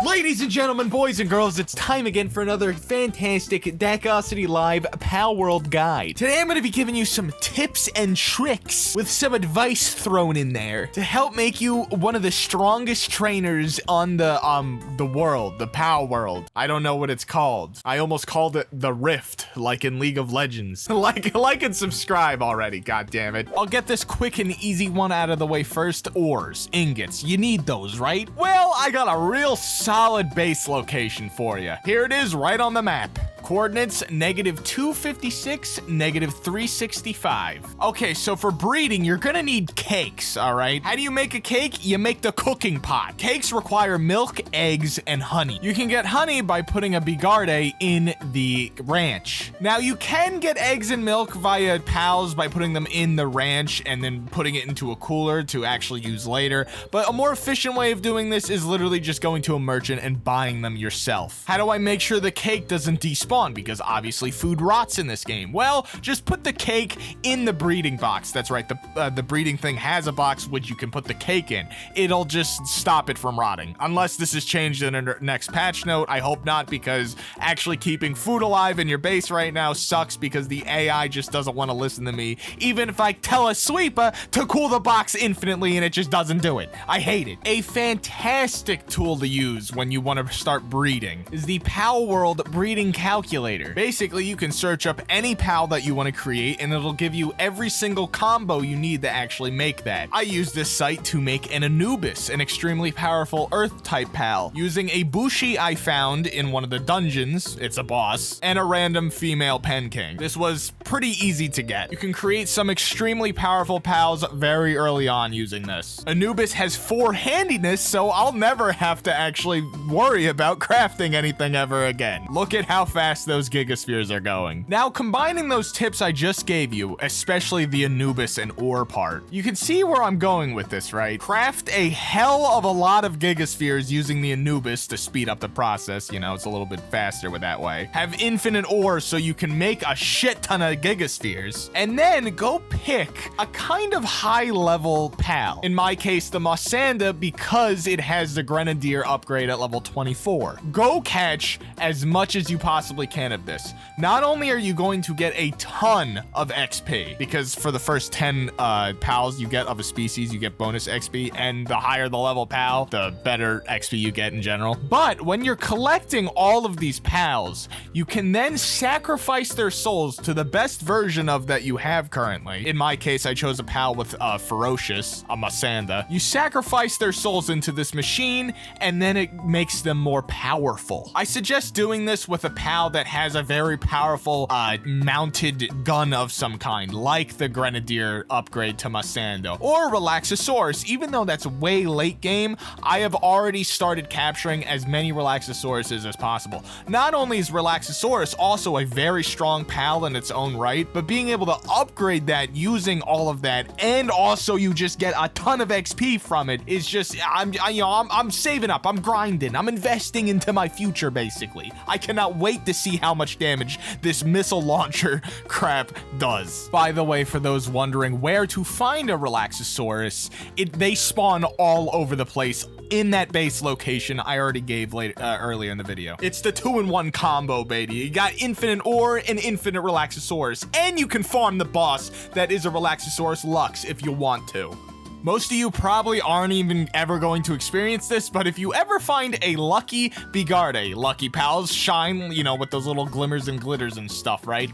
Ladies and gentlemen, boys and girls, it's time again for another fantastic Dakocity Live Palworld guide. Today I'm going to be giving you some tips and tricks with some advice thrown in there to help make you one of the strongest trainers on the world, the Palworld. I don't know what it's called. I almost called it the Rift, like in League of Legends. like and subscribe already, god damn it. I'll get this quick and easy one out of the way first. Ores, ingots, you need those, right? Well, I got a real solid base location for you. Here it is right on the map. Coordinates -256, -365. Okay, so for breeding, you're gonna need cakes, all right? How do you make a cake? You make the cooking pot. Cakes require milk, eggs, and honey. You can get honey by putting a bigarde in the ranch. Now, you can get eggs and milk via pals by putting them in the ranch and then putting it into a cooler to actually use later, but a more efficient way of doing this is literally just going to a merchant and buying them yourself. How do I make sure the cake doesn't despawn? Because obviously food rots in this game. Well, just put the cake in the breeding box. That's right, the breeding thing has a box which you can put the cake in. It'll just stop it from rotting. Unless this is changed in a next patch note. I hope not, because actually keeping food alive in your base right now sucks because the AI just doesn't want to listen to me. Even if I tell a sweeper to cool the box infinitely and it just doesn't do it. I hate it. A fantastic tool to use when you want to start breeding is the Palworld breeding calculator. Basically, you can search up any pal that you want to create and it'll give you every single combo you need to actually make that. I use this site to make an Anubis, an extremely powerful earth type pal, using a Bushi I found in one of the dungeons, it's a boss, and a random female pen king. This was pretty easy to get. You can create some extremely powerful pals very early on using this. Anubis has 4 handiness, so I'll never have to actually worry about crafting anything ever again. Look at how fast those gigaspheres are going. Now, combining those tips I just gave you, especially the Anubis and ore part, you can see where I'm going with this, right? Craft a hell of a lot of gigaspheres using the Anubis to speed up the process. You know, it's a little bit faster with that way. Have infinite ore so you can make a shit ton of gigaspheres. And then go pick a kind of high level pal. In my case, the Mossanda, because it has the Grenadier upgrade at level 24. Go catch as much as you possibly can of this. Not only are you going to get a ton of XP, because for the first 10 pals you get of a species, you get bonus XP, and the higher the level pal, the better XP you get in general. But when you're collecting all of these pals, you can then sacrifice their souls to the best version of that you have currently. In my case, I chose a pal with Ferocious, a Mossanda. You sacrifice their souls into this machine, and then it makes them more powerful. I suggest doing this with a pal that has a very powerful mounted gun of some kind, like the Grenadier upgrade to Mossanda, or Relaxosaurus. Even though that's way late game, I have already started capturing as many Relaxosauruses as possible. Not only is Relaxosaurus also a very strong pal in its own right, but being able to upgrade that using all of that, and also you just get a ton of XP from it, is just, I'm saving up, I'm grinding, I'm investing into my future, basically. I cannot wait to see how much damage this missile launcher crap does. By the way, for those wondering where to find a Relaxosaurus, they spawn all over the place in that base location I already gave earlier in the video. It's the 2-in-1 combo, baby. You got infinite ore and infinite Relaxosaurus, and you can farm the boss that is a Relaxosaurus Lux if you want to. Most of you probably aren't even ever going to experience this, but if you ever find a lucky bigarde, lucky pals shine, you know, with those little glimmers and glitters and stuff, right?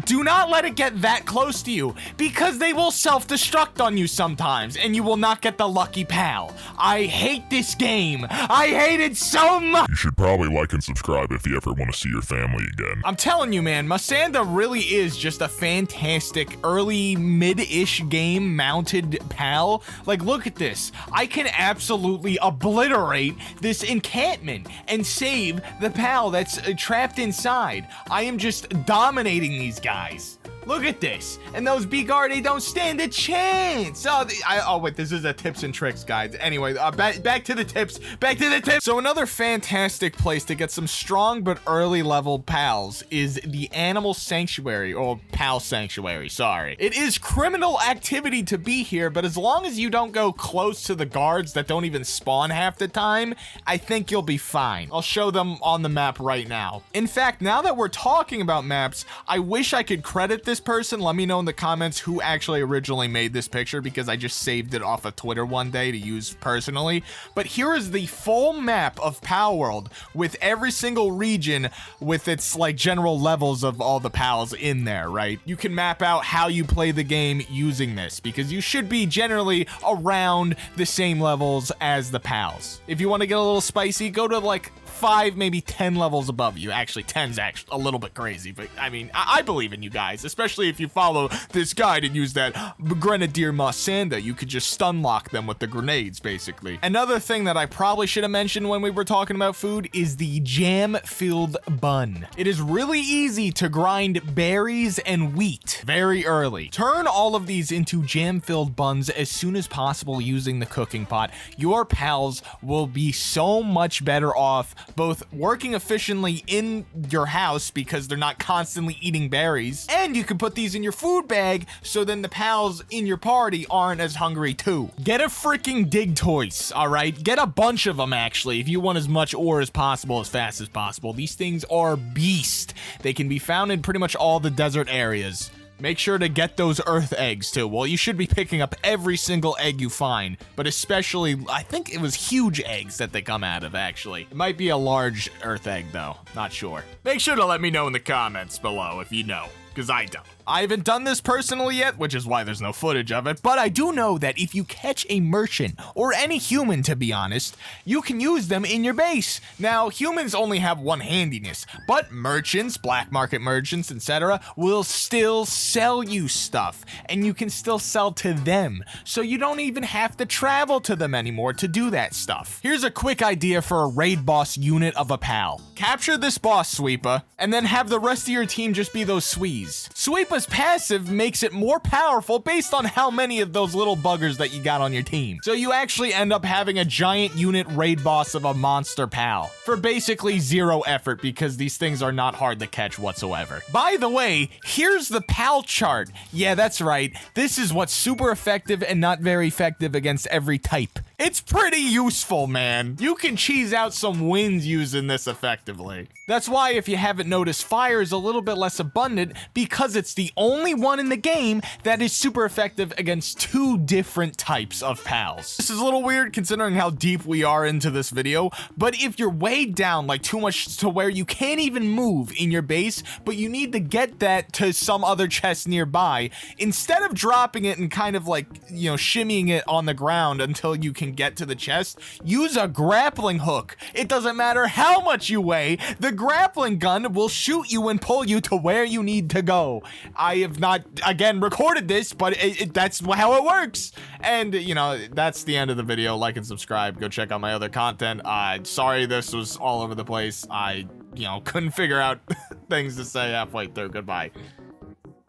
Do not let it get that close to you, because they will self-destruct on you sometimes, and you will not get the lucky pal. I hate this game. I hate it so much. You should probably like and subscribe if you ever want to see your family again. I'm telling you, man, Mossanda really is just a fantastic early mid-ish game mounted pal. Like, look at this. I can absolutely obliterate this encampment and save the pal that's trapped inside. I am just dominating these guys. Look at this. And those Begar, they don't stand a chance. Oh, wait, this is a tips and tricks guide. Anyway, back to the tips. Back to the tips. So another fantastic place to get some strong but early level pals is the Animal Sanctuary, or Pal Sanctuary, sorry. It is criminal activity to be here, but as long as you don't go close to the guards that don't even spawn half the time, I think you'll be fine. I'll show them on the map right now. In fact, now that we're talking about maps, I wish I could credit this person. Let me know in the comments who actually originally made this picture, because I just saved it off of Twitter one day to use personally. But here is the full map of Palworld with every single region with its like general levels of all the pals in there, right? You can map out how you play the game using this, because you should be generally around the same levels as the pals. If you want to get a little spicy, go to like 5, maybe 10 levels above you. Actually, 10's actually a little bit crazy, but I mean, I believe in you guys, especially if you follow this guide and use that Grenadier Mossanda. You could just stun lock them with the grenades, basically. Another thing that I probably should have mentioned when we were talking about food is the jam-filled bun. It is really easy to grind berries and wheat very early. Turn all of these into jam-filled buns as soon as possible using the cooking pot. Your pals will be so much better off both working efficiently in your house because they're not constantly eating berries, and you can put these in your food bag so then the pals in your party aren't as hungry too. Get a freaking Digtoise, all right? Get a bunch of them actually if you want as much ore as possible as fast as possible. These things are beast. They can be found in pretty much all the desert areas. Make sure to get those earth eggs too. Well, you should be picking up every single egg you find, but especially, I think it was huge eggs that they come out of, actually. It might be a large earth egg though, not sure. Make sure to let me know in the comments below if you know, because I don't. I haven't done this personally yet, which is why there's no footage of it, but I do know that if you catch a merchant, or any human to be honest, you can use them in your base. Now, humans only have one handiness, but merchants, black market merchants, etc., will still sell you stuff, and you can still sell to them, so you don't even have to travel to them anymore to do that stuff. Here's a quick idea for a raid boss unit of a pal. Capture this boss, Sweepa, and then have the rest of your team just be those Swees. Sweepa's passive makes it more powerful based on how many of those little buggers that you got on your team. So you actually end up having a giant unit raid boss of a monster pal for basically 0 effort, because these things are not hard to catch whatsoever. By the way, here's the pal chart. Yeah, that's right. This is what's super effective and not very effective against every type. It's pretty useful, man. You can cheese out some wins using this effectively. That's why, if you haven't noticed, fire is a little bit less abundant, because it's the only one in the game that is super effective against 2 different types of pals. This is a little weird considering how deep we are into this video, but if you're weighed down like too much to where you can't even move in your base, but you need to get that to some other chest nearby, instead of dropping it and kind of like, you know, shimmying it on the ground until you can get to the chest, use a grappling hook. It doesn't matter how much you weigh, the grappling gun will shoot you and pull you to where you need to go. I have not, again, recorded this, but that's how it works. And, you know, that's the end of the video. Like and subscribe. Go check out my other content. Sorry this was all over the place. I, you know, couldn't figure out things to say halfway through. Goodbye.